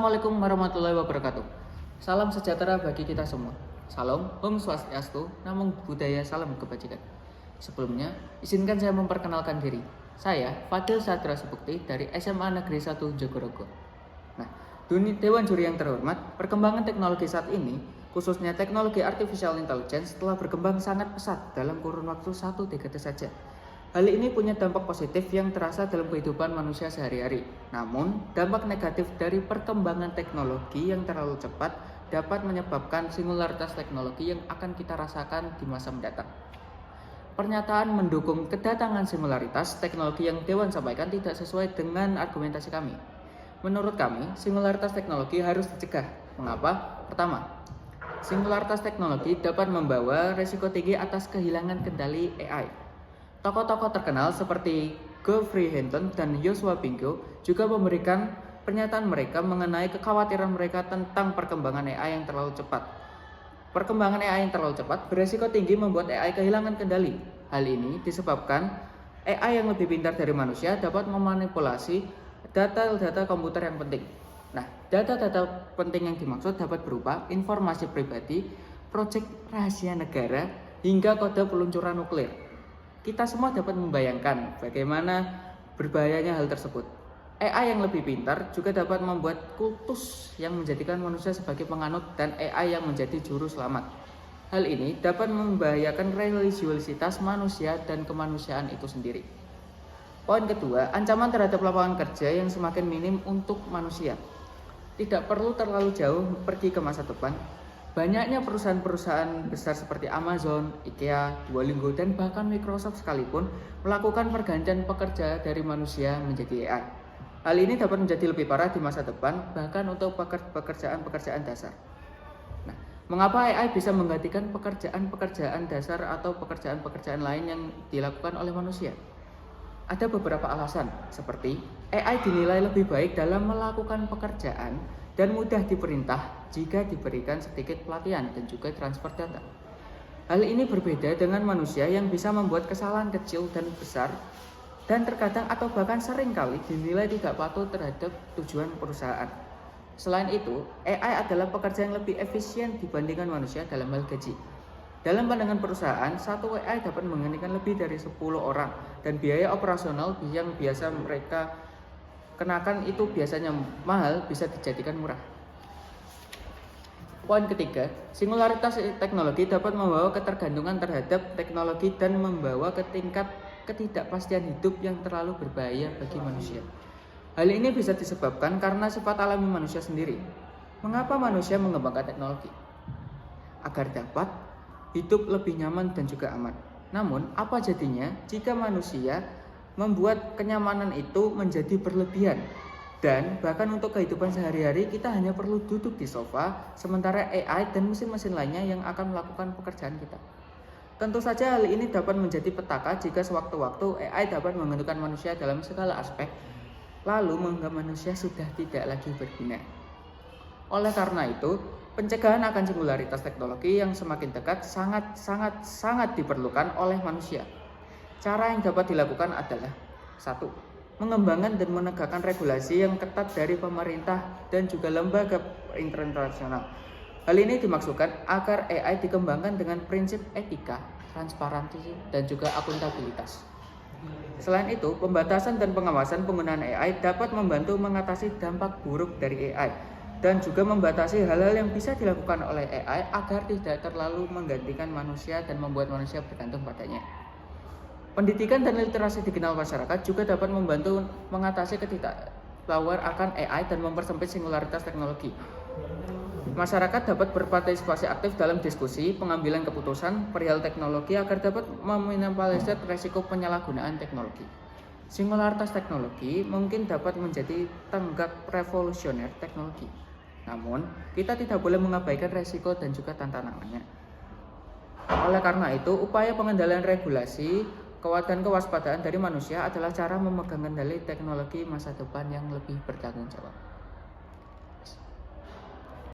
Assalamualaikum warahmatullahi wabarakatuh. Salam sejahtera bagi kita semua. Salam, Om Swastiastu, Namo Buddhaya, salam kebajikan. Sebelumnya, izinkan saya memperkenalkan diri. Saya Fadil Sadra Subukti dari SMA Negeri 1 Jogorogo. Nah, Dewan Juri yang terhormat, perkembangan teknologi saat ini, khususnya teknologi artificial intelligence, telah berkembang sangat pesat dalam kurun waktu 1 dekade saja. Hal ini punya dampak positif yang terasa dalam kehidupan manusia sehari-hari. Namun, dampak negatif dari perkembangan teknologi yang terlalu cepat dapat menyebabkan singularitas teknologi yang akan kita rasakan di masa mendatang. Pernyataan mendukung kedatangan singularitas teknologi yang Dewan sampaikan tidak sesuai dengan argumentasi kami. Menurut kami, singularitas teknologi harus dicegah. Mengapa? Pertama, singularitas teknologi dapat membawa risiko tinggi atas kehilangan kendali AI. Tokoh-tokoh terkenal seperti Geoffrey Hinton dan Joshua Bengio juga memberikan pernyataan mereka mengenai kekhawatiran mereka tentang perkembangan AI yang terlalu cepat. Perkembangan AI yang terlalu cepat berisiko tinggi membuat AI kehilangan kendali. Hal ini disebabkan AI yang lebih pintar dari manusia dapat memanipulasi data-data komputer yang penting. Nah, data-data penting yang dimaksud dapat berupa informasi pribadi, proyek rahasia negara, hingga kode peluncuran nuklir. Kita semua dapat membayangkan bagaimana berbahayanya hal tersebut. AI yang lebih pintar juga dapat membuat kultus yang menjadikan manusia sebagai penganut dan AI yang menjadi juru selamat. Hal ini dapat membahayakan religiositas manusia dan kemanusiaan itu sendiri. Poin kedua, ancaman terhadap lapangan kerja yang semakin minim untuk manusia. Tidak perlu terlalu jauh pergi ke masa depan. Banyaknya perusahaan-perusahaan besar seperti Amazon, IKEA, Duolingo, dan bahkan Microsoft sekalipun melakukan pergantian pekerja dari manusia menjadi AI. Hal ini dapat menjadi lebih parah di masa depan, bahkan untuk pekerjaan-pekerjaan dasar. Nah, mengapa AI bisa menggantikan pekerjaan-pekerjaan dasar atau pekerjaan-pekerjaan lain yang dilakukan oleh manusia? Ada beberapa alasan, seperti AI dinilai lebih baik dalam melakukan pekerjaan dan mudah diperintah jika diberikan sedikit pelatihan dan juga transfer data. Hal ini berbeda dengan manusia yang bisa membuat kesalahan kecil dan besar dan terkadang atau bahkan seringkali dinilai tidak patuh terhadap tujuan perusahaan. Selain itu, AI adalah pekerjaan yang lebih efisien dibandingkan manusia dalam hal gaji. Dalam pandangan perusahaan, satu AI dapat menggantikan lebih dari 10 orang dan biaya operasional yang biasa mereka kenakan itu biasanya mahal bisa dijadikan murah. Poin ketiga, singularitas teknologi dapat membawa ketergantungan terhadap teknologi dan membawa ke tingkat ketidakpastian hidup yang terlalu berbahaya bagi manusia. Hal ini bisa disebabkan karena sifat alami manusia sendiri. Mengapa manusia mengembangkan teknologi? Agar dapat hidup lebih nyaman dan juga aman. Namun, apa jadinya jika manusia membuat kenyamanan itu menjadi berlebihan? Dan bahkan untuk kehidupan sehari-hari kita hanya perlu duduk di sofa, sementara AI dan mesin-mesin lainnya yang akan melakukan pekerjaan kita. Tentu saja hal ini dapat menjadi petaka jika sewaktu-waktu AI dapat menentukan manusia dalam segala aspek, lalu menganggap manusia sudah tidak lagi berguna. Oleh karena itu, pencegahan akan singularitas teknologi yang semakin dekat sangat diperlukan oleh manusia. Cara yang dapat dilakukan adalah 1. Mengembangkan dan menegakkan regulasi yang ketat dari pemerintah dan juga lembaga internasional. Hal ini dimaksudkan agar AI dikembangkan dengan prinsip etika, transparansi, dan juga akuntabilitas. Selain itu, pembatasan dan pengawasan penggunaan AI dapat membantu mengatasi dampak buruk dari AI dan juga membatasi hal-hal yang bisa dilakukan oleh AI agar tidak terlalu menggantikan manusia dan membuat manusia bergantung padanya. Pendidikan dan literasi digital masyarakat juga dapat membantu mengatasi ketidaktahuan akan AI dan mempersempit singularitas teknologi. Masyarakat dapat berpartisipasi aktif dalam diskusi pengambilan keputusan perihal teknologi agar dapat meminimalisir risiko penyalahgunaan teknologi. Singularitas teknologi mungkin dapat menjadi tonggak revolusioner teknologi. Namun, kita tidak boleh mengabaikan risiko dan juga tantangannya. Oleh karena itu, upaya pengendalian regulasi dan kewaspadaan dari manusia adalah cara memegang kendali teknologi masa depan yang lebih bertanggung jawab.